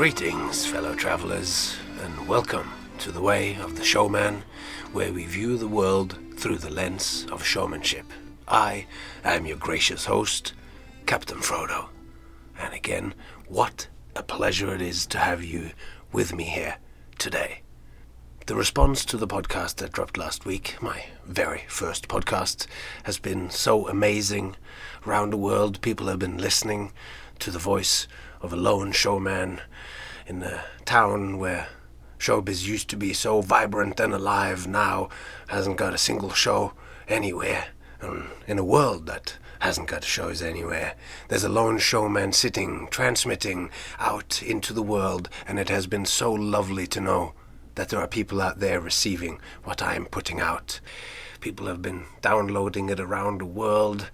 Greetings, fellow travelers, and welcome to the way of the Showman, where we view the world through the lens of showmanship. I am your gracious host, Captain Frodo. And again, what a pleasure it is to have you with me here today. The response to the podcast that dropped last week, my very first podcast, has been so amazing. Around the world, people have been listening to the voice of a lone showman in a town where showbiz used to be so vibrant and alive, now hasn't got a single show anywhere. And in a world that hasn't got shows anywhere, there's a lone showman sitting, transmitting out into the world, and it has been so lovely to know that there are people out there receiving what I am putting out. People have been downloading it around the world.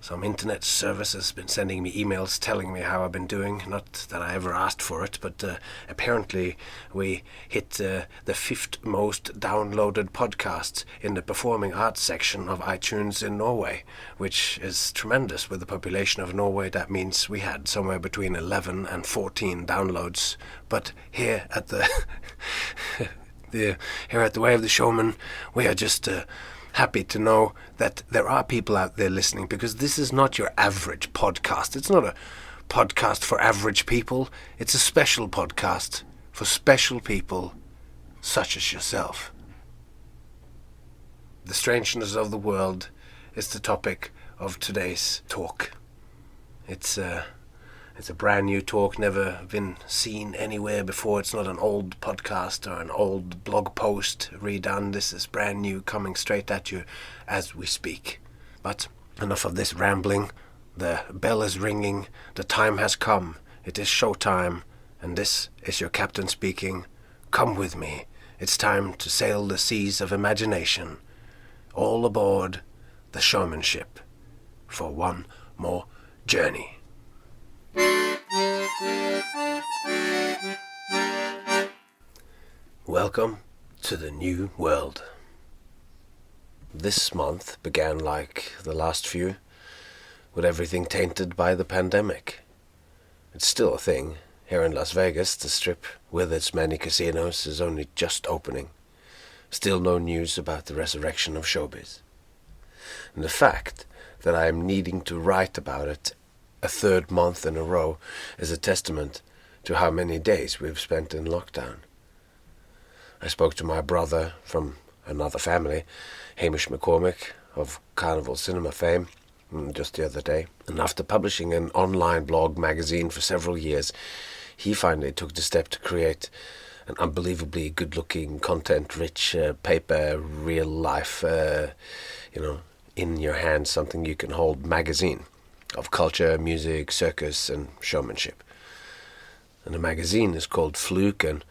Some internet service has been sending me emails telling me how I've been doing. Not that I ever asked for it, but apparently we hit the 5th most downloaded podcast in the performing arts section of iTunes in Norway, which is tremendous. With the population of Norway, that means we had somewhere between 11 and 14 downloads. But here at the here at the Way of the Showman, we are just happy to know that there are people out there listening, because this is not your average podcast. It's not a podcast for average people. It's a special podcast for special people such as yourself. The strangeness of the world is the topic of today's talk. It's a brand new talk, never been seen anywhere before. It's not an old podcast or an old blog post redone. This is brand new, coming straight at you as we speak. But enough of this rambling. The bell is ringing. The time has come. It is showtime. And this is your captain speaking. Come with me. It's time to sail the seas of imagination. All aboard the Showmanship for one more journey. Welcome to the new world. This month began like the last few, with everything tainted by the pandemic. It's still a thing. Here in Las Vegas, the Strip, with its many casinos, is only just opening. Still no news about the resurrection of showbiz. And the fact that I am needing to write about it a third month in a row is a testament to how many days we've spent in lockdown. I spoke to my brother from another family, Hamish McCormick of Carnival Cinema fame, just the other day. And after publishing an online blog magazine for several years, he finally took the step to create an unbelievably good-looking, content-rich paper, real-life, in your hand, something you can hold magazine of culture, music, circus, and showmanship. And the magazine is called Fluke and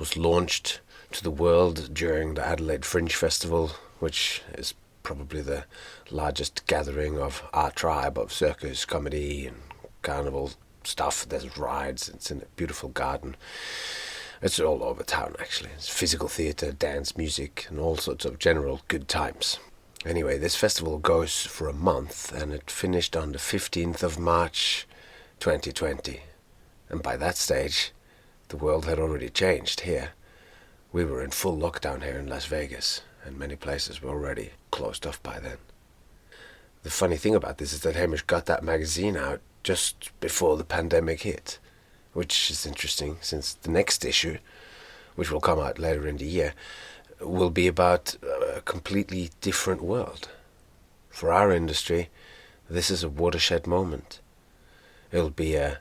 was launched to the world during the Adelaide Fringe Festival, which is probably the largest gathering of our tribe of circus, comedy, and carnival stuff. There's rides, it's in a beautiful garden. It's all over town, actually. It's physical theatre, dance, music, and all sorts of general good times. Anyway, this festival goes for a month, and it finished on the 15th of March 2020. And by that stage, the world had already changed here. We were in full lockdown here in Las Vegas, and many places were already closed off by then. The funny thing about this is that Hamish got that magazine out just before the pandemic hit, which is interesting, since the next issue, which will come out later in the year, will be about a completely different world. For our industry, this is a watershed moment. It'll be a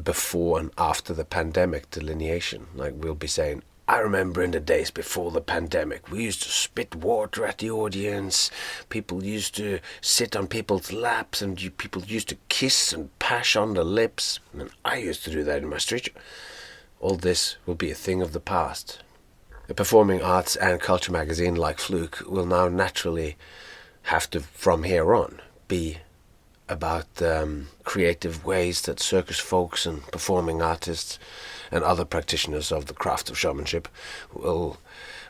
before and after the pandemic delineation. Like, we'll be saying, I remember in the days before the pandemic, we used to spit water at the audience, people used to sit on people's laps, and people used to kiss and pash on the lips, and I used to do that in my street show. All this will be a thing of the past. A performing arts and culture magazine like Fluke will now naturally have to, from here on, be about creative ways that circus folks and performing artists and other practitioners of the craft of showmanship will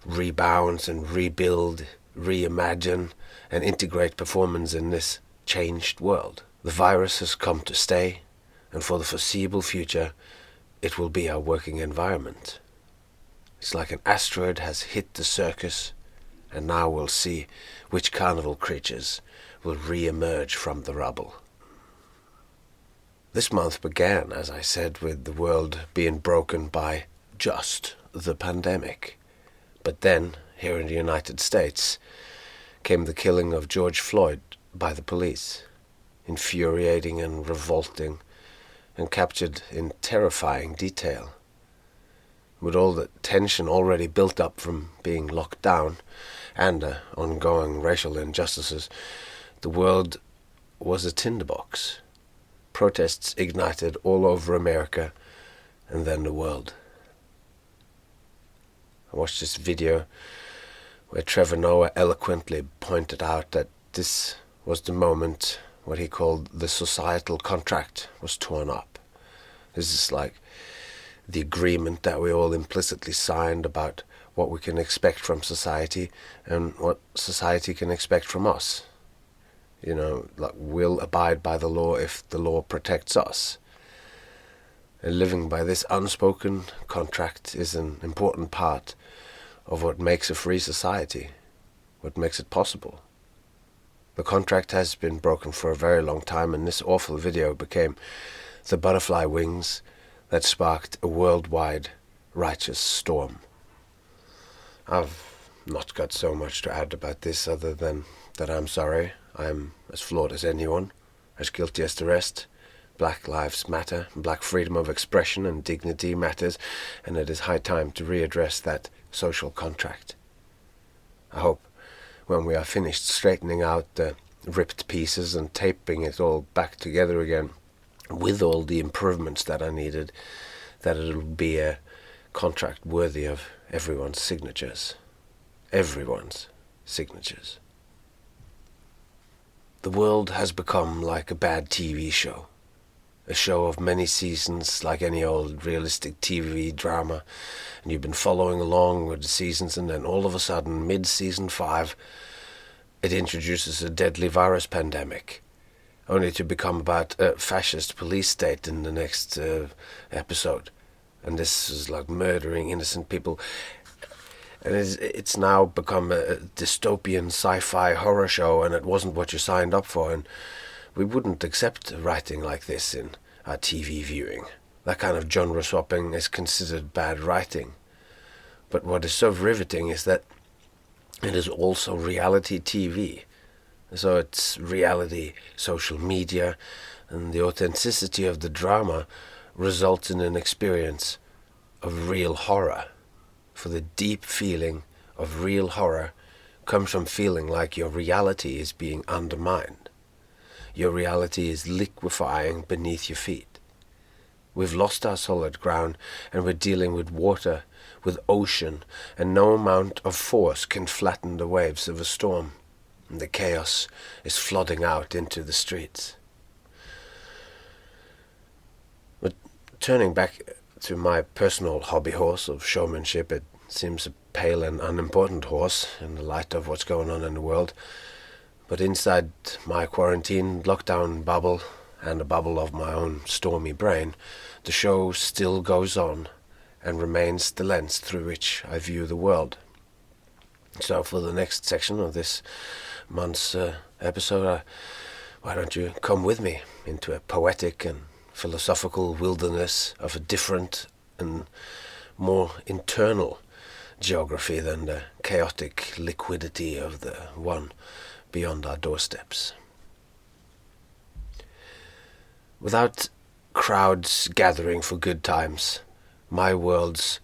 rebound and rebuild, reimagine, and integrate performance in this changed world. The virus has come to stay, and for the foreseeable future, it will be our working environment. It's like an asteroid has hit the circus, and now we'll see which carnival creatures will re-emerge from the rubble. This month began, as I said, with the world being broken by just the pandemic. But then, here in the United States, came the killing of George Floyd by the police, infuriating and revolting, and captured in terrifying detail. With all the tension already built up from being locked down and ongoing racial injustices, the world was a tinderbox. Protests ignited all over America and then the world. I watched this video where Trevor Noah eloquently pointed out that this was the moment what he called the societal contract was torn up. This is like the agreement that we all implicitly signed about what we can expect from society and what society can expect from us. You know, like we'll abide by the law if the law protects us. And living by this unspoken contract is an important part of what makes a free society, what makes it possible. The contract has been broken for a very long time, and this awful video became the butterfly wings that sparked a worldwide righteous storm. I've not got so much to add about this other than that I'm sorry. I'm as flawed as anyone, as guilty as the rest. Black lives matter, black freedom of expression and dignity matters, and it is high time to readdress that social contract. I hope when we are finished straightening out the ripped pieces and taping it all back together again, with all the improvements that are needed, that it'll be a contract worthy of everyone's signatures. Everyone's signatures. The world has become like a bad TV show. A show of many seasons, like any old realistic TV drama, and you've been following along with the seasons, and then all of a sudden, mid-season 5, it introduces a deadly virus pandemic, only to become about a fascist police state in the next episode. And this is like murdering innocent people. And it's now become a dystopian sci-fi horror show, and it wasn't what you signed up for, and we wouldn't accept writing like this in our TV viewing. That kind of genre swapping is considered bad writing. But what is so riveting is that it is also reality TV. So it's reality social media, and the authenticity of the drama results in an experience of real horror. For the deep feeling of real horror comes from feeling like your reality is being undermined. Your reality is liquefying beneath your feet. We've lost our solid ground, and we're dealing with water, with ocean, and no amount of force can flatten the waves of a storm. And the chaos is flooding out into the streets. But turning back to my personal hobby horse of showmanship, it seems a pale and unimportant horse in the light of what's going on in the world. But inside my quarantine lockdown bubble, and a bubble of my own stormy brain, the show still goes on and remains the lens through which I view the world. So for the next section of this month's episode, why don't you come with me into a poetic and philosophical wilderness of a different and more internal geography than the chaotic liquidity of the one beyond our doorsteps. Without crowds gathering for good times, my worlds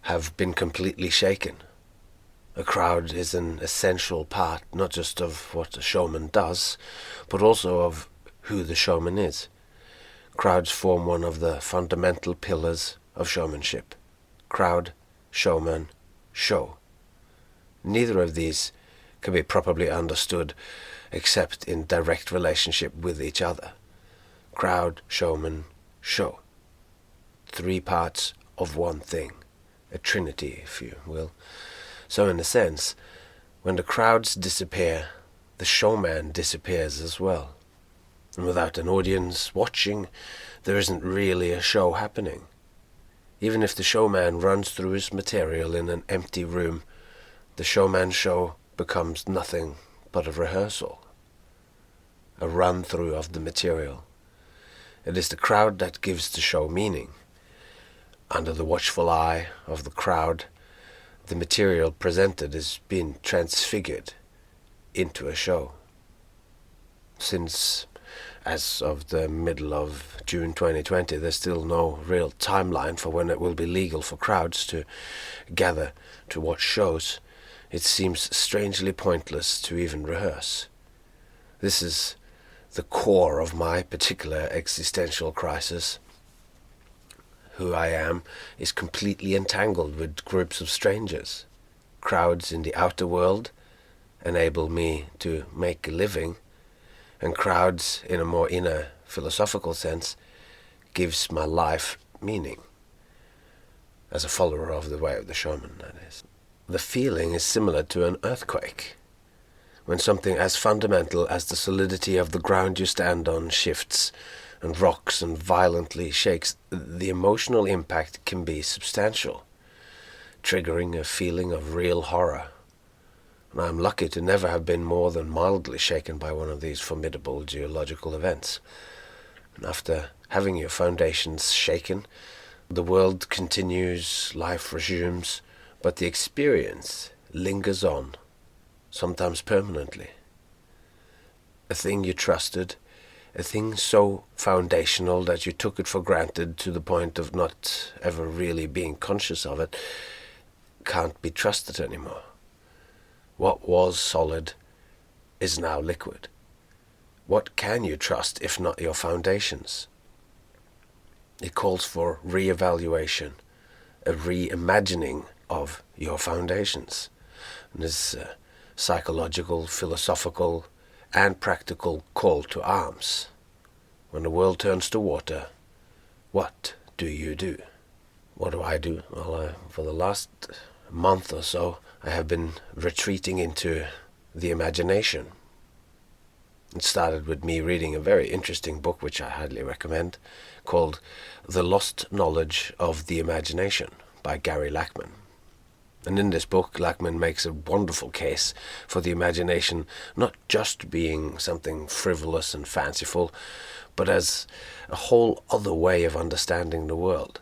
have been completely shaken. A crowd is an essential part not just of what a showman does, but also of who the showman is. Crowds form one of the fundamental pillars of showmanship. Crowd, showman, show. Neither of these can be properly understood except in direct relationship with each other. Crowd, showman, show. 3 parts of one thing. A trinity, if you will. So in a sense, when the crowds disappear, the showman disappears as well. And without an audience watching, there isn't really a show happening. Even if the showman runs through his material in an empty room, the showman show becomes nothing but a rehearsal, a run-through of the material. It is the crowd that gives the show meaning. Under the watchful eye of the crowd, the material presented is being transfigured into a show. Since, as of the middle of June 2020, there's still no real timeline for when it will be legal for crowds to gather to watch shows, it seems strangely pointless to even rehearse. This is the core of my particular existential crisis. Who I am is completely entangled with groups of strangers. Crowds in the outer world enable me to make a living, and crowds in a more inner philosophical sense gives my life meaning. As a follower of the way of the showman, that is. The feeling is similar to an earthquake. When something as fundamental as the solidity of the ground you stand on shifts and rocks and violently shakes, the emotional impact can be substantial, triggering a feeling of real horror. And I am lucky to never have been more than mildly shaken by one of these formidable geological events. And after having your foundations shaken, the world continues, life resumes, but the experience lingers on, sometimes permanently. A thing you trusted, a thing so foundational that you took it for granted to the point of not ever really being conscious of it, can't be trusted anymore. What was solid is now liquid. What can you trust if not your foundations? It calls for re-evaluation, a reimagining of your foundations. And this psychological, philosophical, and practical call to arms. When the world turns to water, what do you do? What do I do? Well, for the last month or so, I have been retreating into the imagination. It started with me reading a very interesting book, which I highly recommend, called The Lost Knowledge of the Imagination by Gary Lachman. And in this book, Lachman makes a wonderful case for the imagination not just being something frivolous and fanciful, but as a whole other way of understanding the world.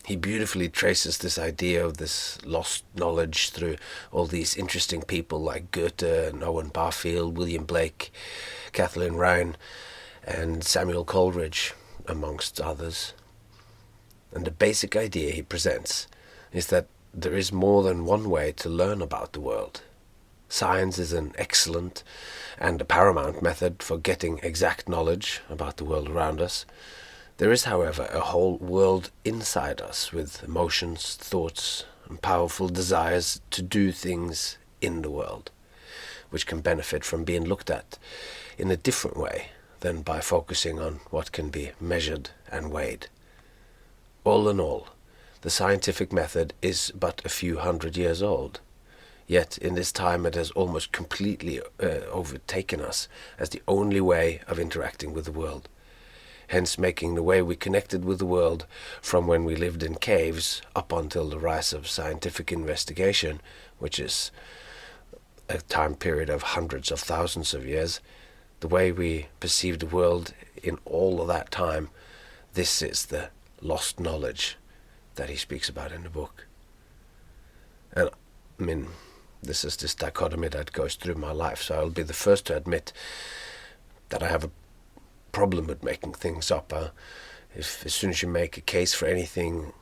He beautifully traces this idea of this lost knowledge through all these interesting people like Goethe and Owen Barfield, William Blake, Kathleen Ryan, and Samuel Coleridge, amongst others. And the basic idea he presents is that there is more than one way to learn about the world. Science is an excellent and a paramount method for getting exact knowledge about the world around us. There is, however, a whole world inside us with emotions, thoughts, and powerful desires to do things in the world, which can benefit from being looked at in a different way than by focusing on what can be measured and weighed. All in all, the scientific method is but a few hundred years old, yet in this time it has almost completely overtaken us as the only way of interacting with the world, hence making the way we connected with the world from when we lived in caves up until the rise of scientific investigation, which is a time period of hundreds of thousands of years, the way we perceive the world in all of that time. This is the lost knowledge that he speaks about in the book. And I mean, this is this dichotomy that goes through my life, so I'll be the first to admit that I have a problem with making things up. If as soon as you make a case for anything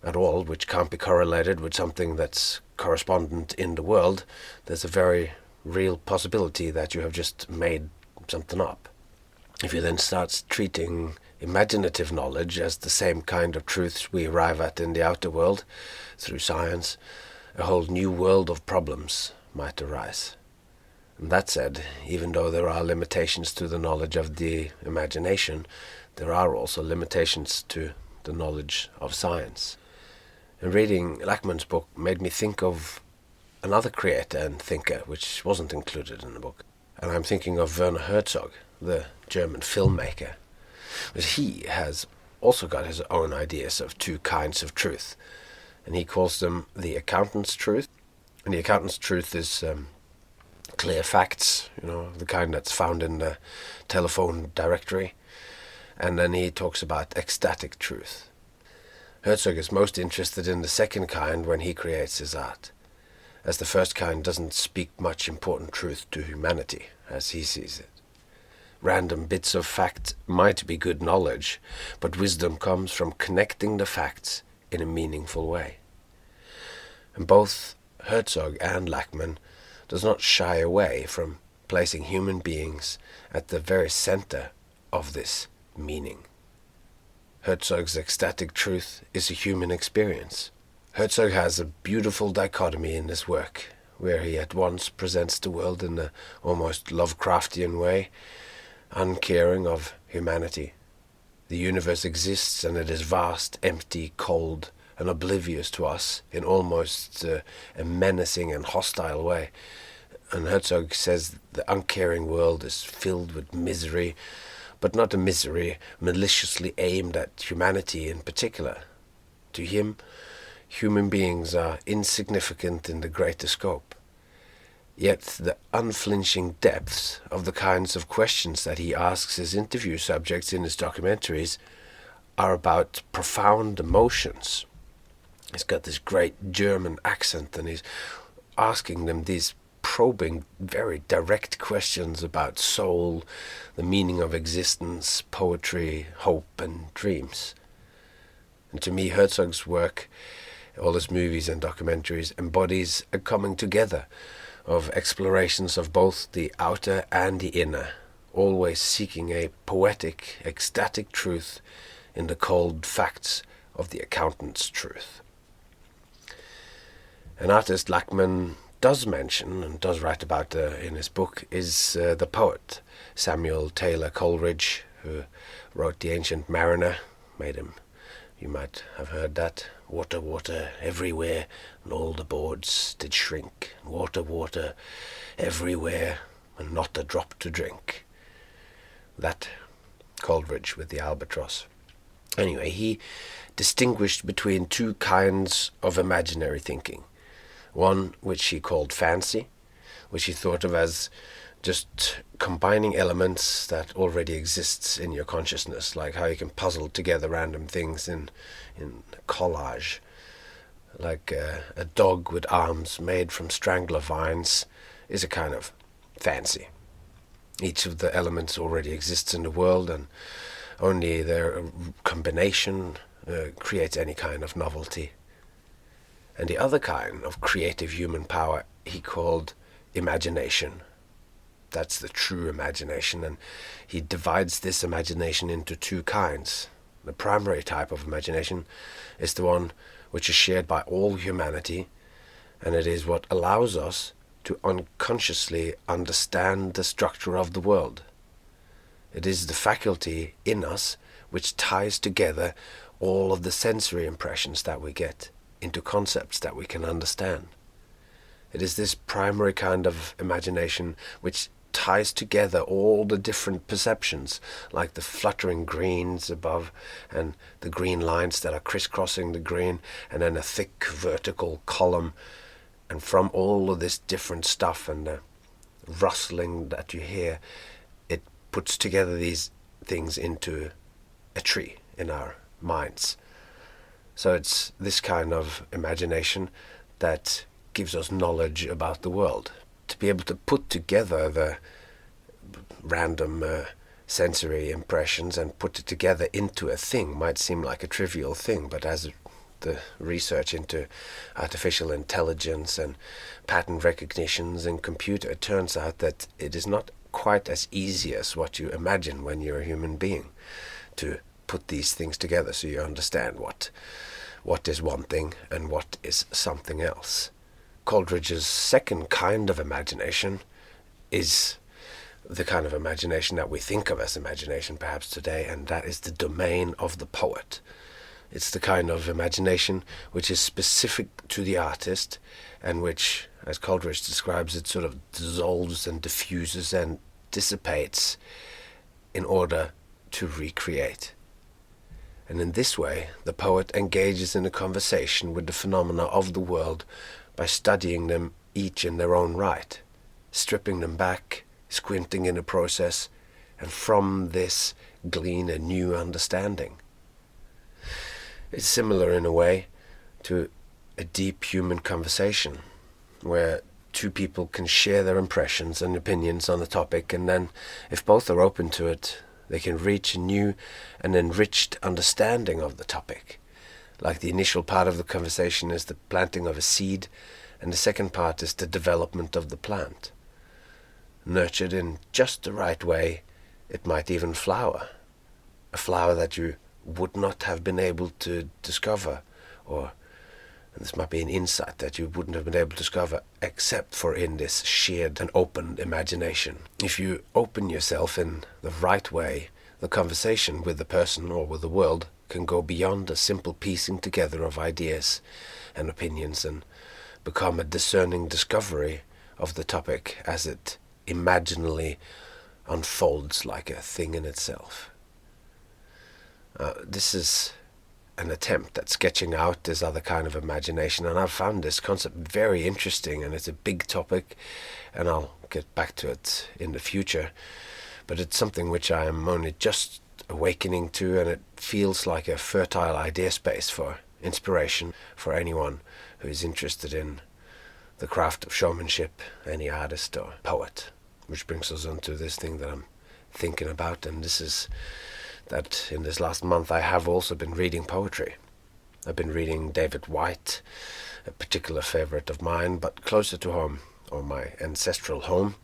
at all which can't be correlated with something that's correspondent in the world, there's a very real possibility that you have just made something up. If you then start treating imaginative knowledge as the same kind of truths we arrive at in the outer world through science, a whole new world of problems might arise. And that said, even though there are limitations to the knowledge of the imagination, there are also limitations to the knowledge of science. And reading Lachman's book made me think of another creator and thinker which wasn't included in the book. And I'm thinking of Werner Herzog, the German filmmaker. But he has also got his own ideas of two kinds of truth, and he calls them the accountant's truth. And the accountant's truth is clear facts, the kind that's found in the telephone directory. And then he talks about ecstatic truth. Herzog is most interested in the second kind when he creates his art, as the first kind doesn't speak much important truth to humanity, as he sees it. Random bits of fact might be good knowledge, but wisdom comes from connecting the facts in a meaningful way. And both Herzog and Lachmann does not shy away from placing human beings at the very center of this meaning. Herzog's ecstatic truth is a human experience. Herzog has a beautiful dichotomy in his work, where he at once presents the world in an almost Lovecraftian way, uncaring of humanity. The universe exists, and it is vast, empty, cold, and oblivious to us in almost a menacing and hostile way. And Herzog says the uncaring world is filled with misery, but not a misery maliciously aimed at humanity in particular. To him, human beings are insignificant in the greater scope. Yet the unflinching depths of the kinds of questions that he asks his interview subjects in his documentaries are about profound emotions. He's got this great German accent, and he's asking them these probing, very direct questions about soul, the meaning of existence, poetry, hope, and dreams. And to me, Herzog's work, all his movies and documentaries, embodies a coming together of explorations of both the outer and the inner, always seeking a poetic, ecstatic truth in the cold facts of the accountant's truth. An artist Lachmann does mention, and does write about in his book, is the poet Samuel Taylor Coleridge, who wrote The Ancient Mariner, made him, you might have heard that, water, water everywhere, and all the boards did shrink, water, water everywhere, and not a drop to drink. That Coleridge with the albatross. Anyway, he distinguished between two kinds of imaginary thinking. One which he called fancy, which he thought of as just combining elements that already exists in your consciousness, like how you can puzzle together random things in collage, like a dog with arms made from strangler vines is a kind of fancy. Each of the elements already exists in the world, and only their combination creates any kind of novelty. And the other kind of creative human power he called imagination. That's the true imagination, and he divides this imagination into two kinds. The primary type of imagination is the one which is shared by all humanity, and it is what allows us to unconsciously understand the structure of the world. It is the faculty in us which ties together all of the sensory impressions that we get into concepts that we can understand. It is this primary kind of imagination which ties together all the different perceptions, like the fluttering greens above and the green lines that are crisscrossing the green, and then a thick vertical column. And from all of this different stuff and the rustling that you hear, it puts together these things into a tree in our minds. So it's this kind of imagination that gives us knowledge about the world. To be able to put together the random sensory impressions and put it together into a thing might seem like a trivial thing, but as the research into artificial intelligence and pattern recognitions in computer, it turns out that it is not quite as easy as what you imagine when you're a human being to put these things together so you understand what is one thing and what is something else. Coleridge's second kind of imagination is the kind of imagination that we think of as imagination perhaps today, and that is the domain of the poet. It's the kind of imagination which is specific to the artist and which, as Coleridge describes it, sort of dissolves and diffuses and dissipates in order to recreate. And in this way, the poet engages in a conversation with the phenomena of the world by studying them each in their own right, stripping them back, squinting in the process, and from this glean a new understanding. It's similar in a way to a deep human conversation, where two people can share their impressions and opinions on a topic, and then, if both are open to it, they can reach a new and enriched understanding of the topic. Like the initial part of the conversation is the planting of a seed, and the second part is the development of the plant. Nurtured in just the right way, it might even flower. A flower that you would not have been able to discover, or this might be an insight that you wouldn't have been able to discover except for in this shared and open imagination. If you open yourself in the right way, the conversation with the person or with the world can go beyond a simple piecing together of ideas and opinions and become a discerning discovery of the topic as it imaginally unfolds like a thing in itself. This is an attempt at sketching out this other kind of imagination, and I've found this concept very interesting, and it's a big topic, and I'll get back to it in the future, but it's something which I am only just awakening to, and it feels like a fertile idea space for inspiration for anyone who is interested in the craft of showmanship, any artist or poet. Which brings us on to this thing that I'm thinking about, and this is that in this last month I have also been reading poetry. I've been reading David Whyte, a particular favorite of mine, but closer to home, or my ancestral home,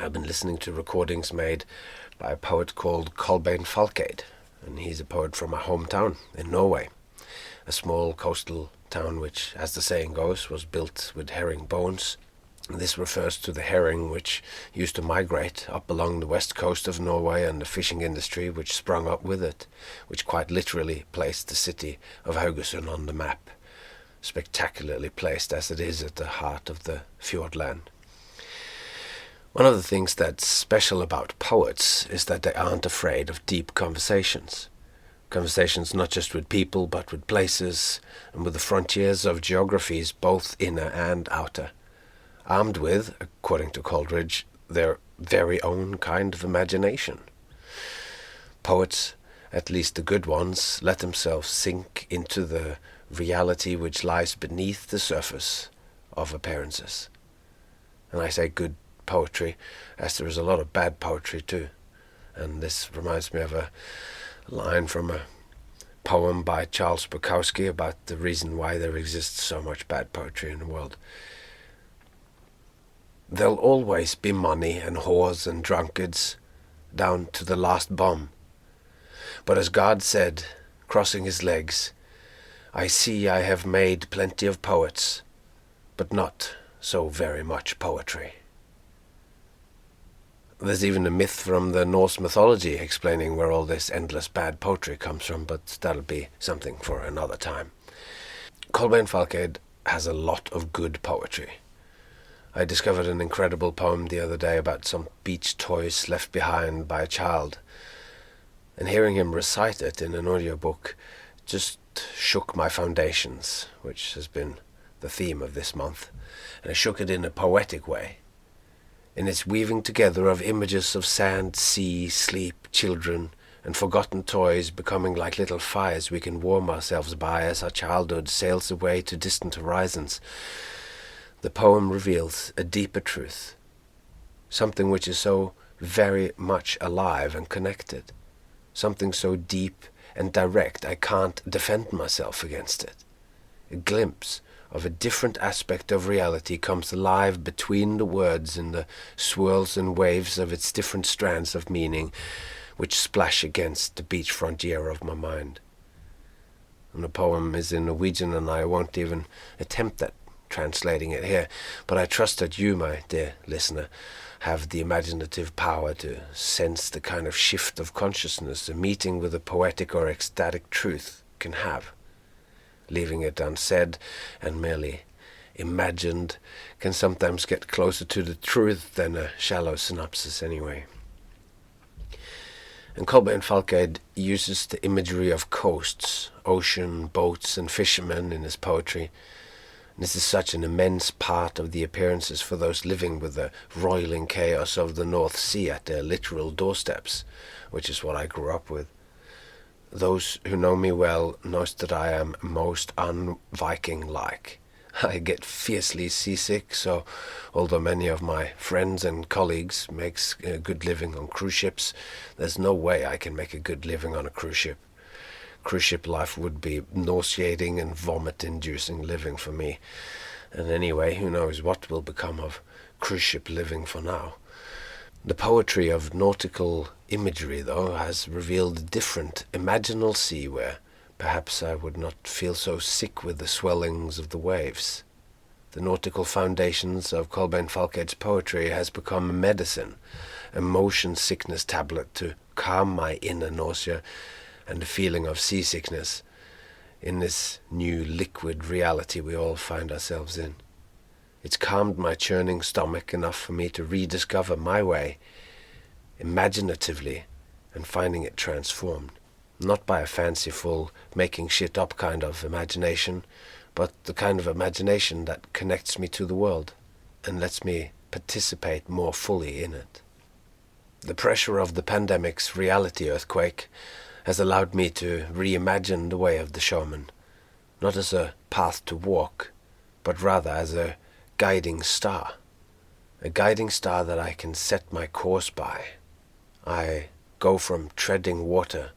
I've been listening to recordings made by a poet called Kolbein Falkeid, and he's a poet from my hometown in Norway, a small coastal town which, as the saying goes, was built with herring bones. This refers to the herring which used to migrate up along the west coast of Norway, and the fishing industry which sprung up with it, which quite literally placed the city of Haugesund on the map, spectacularly placed as it is at the heart of the fjordland. One of the things that's special about poets is that they aren't afraid of deep conversations. Conversations not just with people, but with places, and with the frontiers of geographies, both inner and outer, armed with, according to Coleridge, their very own kind of imagination. Poets, at least the good ones, let themselves sink into the reality which lies beneath the surface of appearances. And I say good poetry, as there is a lot of bad poetry too. And this reminds me of a line from a poem by Charles Bukowski about the reason why there exists so much bad poetry in the world. There'll always be money and whores and drunkards, down to the last bomb. But as God said, crossing his legs, I see I have made plenty of poets, but not so very much poetry. There's even a myth from the Norse mythology explaining where all this endless bad poetry comes from, but that'll be something for another time. Kolbein Falkeid has a lot of good poetry. I discovered an incredible poem the other day about some beach toys left behind by a child, and hearing him recite it in an audiobook just shook my foundations, which has been the theme of this month, and I shook it in a poetic way, in its weaving together of images of sand, sea, sleep, children, and forgotten toys becoming like little fires we can warm ourselves by as our childhood sails away to distant horizons. The poem reveals a deeper truth, something which is so very much alive and connected, something so deep and direct I can't defend myself against it. A glimpse of a different aspect of reality comes alive between the words in the swirls and waves of its different strands of meaning which splash against the beach frontier of my mind. And the poem is in Norwegian, and I won't even attempt at translating it here, but I trust that you, my dear listener, have the imaginative power to sense the kind of shift of consciousness a meeting with a poetic or ecstatic truth can have. Leaving it unsaid and merely imagined can sometimes get closer to the truth than a shallow synopsis anyway. And Kolbeinn Falkeid uses the imagery of coasts, ocean, boats and fishermen in his poetry. And this is such an immense part of the appearances for those living with the roiling chaos of the North Sea at their literal doorsteps, which is what I grew up with. Those who know me well knows that I am most un-Viking-like. I get fiercely seasick, so although many of my friends and colleagues makes a good living on cruise ships, there's no way I can make a good living on a cruise ship. Cruise ship life would be nauseating and vomit-inducing living for me. And anyway, who knows what will become of cruise ship living for now. The poetry of nautical imagery, though, has revealed a different, imaginal sea where perhaps I would not feel so sick with the swellings of the waves. The nautical foundations of Kolbeinn Falkeid's poetry has become a medicine, a motion sickness tablet to calm my inner nausea and the feeling of seasickness in this new liquid reality we all find ourselves in. It's calmed my churning stomach enough for me to rediscover my way, imaginatively, and finding it transformed. Not by a fanciful, making shit up kind of imagination, but the kind of imagination that connects me to the world and lets me participate more fully in it. The pressure of the pandemic's reality earthquake has allowed me to reimagine the way of the showman, not as a path to walk, but rather as a guiding star that I can set my course by. I go from treading water,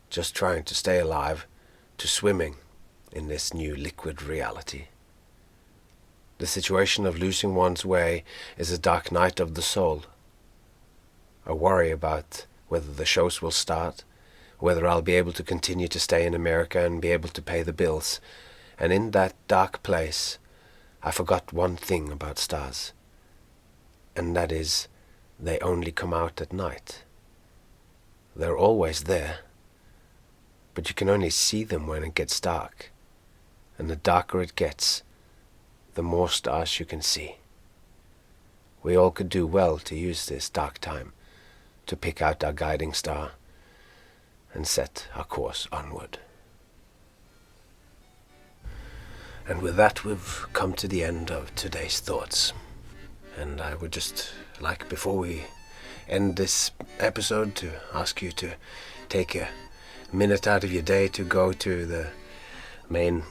just trying to stay alive, to swimming in this new liquid reality. The situation of losing one's way is a dark night of the soul. I worry about whether the shows will start, whether I'll be able to continue to stay in America and be able to pay the bills. And in that dark place, I forgot one thing about stars, and that is, they only come out at night. They're always there, but you can only see them when it gets dark, and the darker it gets, the more stars you can see. We all could do well to use this dark time to pick out our guiding star and set our course onward. And with that, we've come to the end of today's thoughts. And I would just like, before we end this episode, to ask you to take a minute out of your day to go to the main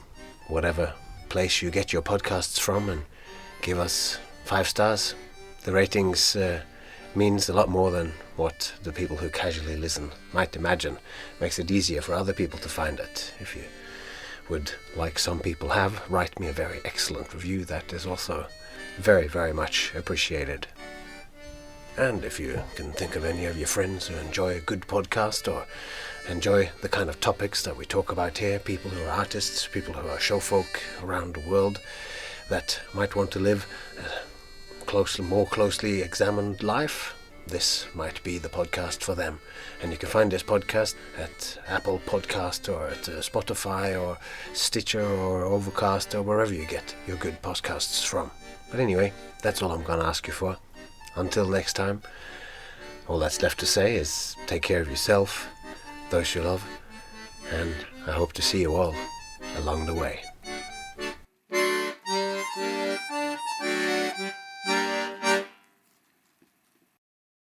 whatever place you get your podcasts from and give us 5 stars. The ratings means a lot more than what the people who casually listen might imagine. Makes it easier for other people to find it. If you would, like some people have, write me a very excellent review, that is also very, very much appreciated. And if you can think of any of your friends who enjoy a good podcast or enjoy the kind of topics that we talk about here, people who are artists, people who are showfolk around the world that might want to live a more closely examined life, this might be the podcast for them. And you can find this podcast at Apple Podcast or at Spotify or Stitcher or Overcast or wherever you get your good podcasts from. But anyway, that's all I'm going to ask you for. Until next time, all that's left to say is take care of yourself, those you love, and I hope to see you all along the way.